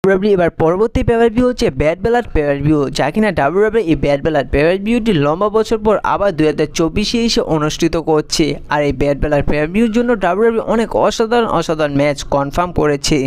WWE এবার পরবর্তী paper view হচ্ছে ব্যাড ব্লাড পেপার ভিউ, যা কিনা ডাব্লিউডাব্লিউ এই ব্যাড ব্লাড পেপার ভিউটি লম্বা বছর পর আবার 2024 এসে অনুষ্ঠিত করছে। আর এই ব্যাড ব্লাড পেপার ভিউর জন্য ডাব্লিউডাব্লিউ অনেক অসাধারণ ম্যাচ কনফার্ম করেছে।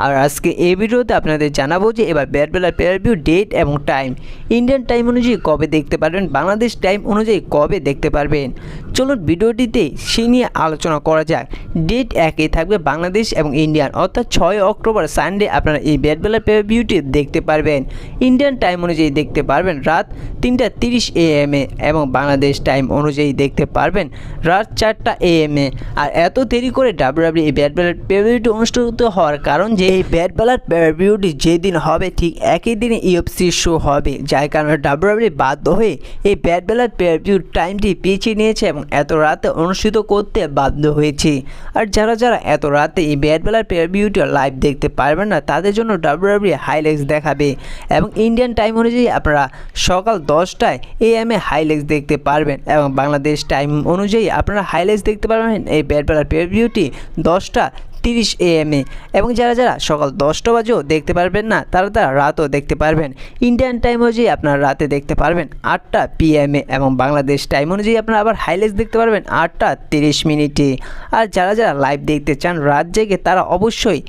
আর আজকে এই ভিডিওতে আপনাদের জানাবো যে এবার Bad Blood pay per view date এবং টাইম, ইন্ডিয়ান টাইম অনুযায়ী কবে দেখতে পারবেন, বাংলাদেশ টাইম অনুযায়ী কবে দেখতে পারবেন। চলুন ভিডিওটিতে সেই নিয়ে আলোচনা করা যাক। ডেট একই থাকবে বাংলাদেশ এবং ইন্ডিয়ান, অর্থাৎ 6 অক্টোবর সানডে আপনারা এই ব্যাড ব্লাড পেপার ভিউটি দেখতে পারবেন। ইন্ডিয়ান টাইম অনুযায়ী দেখতে পারবেন রাত 3:30 AM এবং বাংলাদেশ টাইম অনুযায়ী দেখতে পারবেন রাত 4টা AM। আর এত দেরি করে ডাব্লিউডাব্লিউ এই ব্যাড ব্লাড পেপার ভিউটি অনুষ্ঠিত হওয়ার কারণ যে এই ব্যাড ব্লাড পেপার ভিউটি যেদিন হবে ঠিক একই দিনে ইউএফসি শো হবে, যার কারণে ডাব্লিউডাব্লিউ বাধ্য হয়ে এই ব্যাড ব্লাড পেপার ভিউ টাইমটি পিছিয়ে নিয়েছে এবং এত রাতে অনুষ্ঠিত করতে বাধ্য হয়েছে। আর যারা এত রাতে এই ব্যাড ব্লাড পেপার ভিউটি লাইভ দেখতে পারবেন না, তাদের জন্য ডাব্লিউডাব্লিউ হাইলাইটস দেখাবে এবং ইন্ডিয়ান টাইম অনুযায়ী আপনারা সকাল 10টায় AM হাইলাইটস দেখতে পারবেন এবং বাংলাদেশ টাইম অনুযায়ী আপনারা হাইলাইটস দেখতে পারবেন এই ব্যাড ব্লাড পেপার ভিউটি 10:30 AM এবং যারা সকাল 10টা বাজেও দেখতে পারবেন না, তারা রাতও দেখতে পারবেন। ইন্ডিয়ান টাইম অনুযায়ী আপনারা রাতে দেখতে পারবেন 8টা PM এবং বাংলাদেশ টাইম অনুযায়ী আপনারা আবার হাইলাইটস দেখতে পারবেন 8:30 আর যারা লাইভ দেখতে চান রাত জেগে, তারা অবশ্যই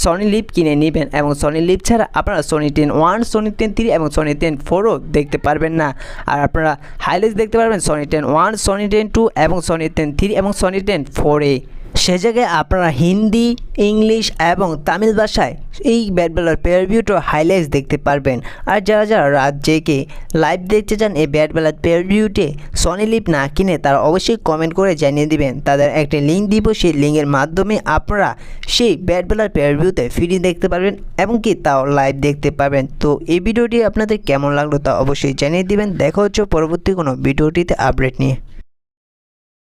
সনি লিভ কিনে নেবেন এবং সনি লিভ ছাড়া আপনারা সনি 10-1, সনি 10-3 এবং সনি 10-4ও দেখতে পারবেন না। আর আপনারা হাইলাইটস দেখতে পারবেন সনি 10-1, সনি 10-2 এবং সনি 10-3 এবং সনি 10-4-এ। সে জায়গায় আপনারা হিন্দি, ইংলিশ এবং তামিল ভাষায় এই ব্যাড ব্লাড পেপার ভিউটা হাইলাইটস দেখতে পারবেন। আর যারা রাত জেগে লাইভ দেখতে চান এই ব্যাড ব্লাড পেপার ভিউতে সনি লিভ না কিনে, তারা অবশ্যই কমেন্ট করে জানিয়ে দিবেন, তাদের একটা লিঙ্ক দিব, সেই লিঙ্কের মাধ্যমে আপনারা সেই ব্যাড ব্লাড পেপার ভিউতে ফ্রি দেখতে পারবেন এবং কি তাও লাইভ দেখতে পারবেন। তো এই ভিডিওটি আপনাদের কেমন লাগলো তা অবশ্যই জানিয়ে দিবেন। দেখা হচ্ছে পরবর্তী কোনো ভিডিওটিতে আপডেট নিয়ে।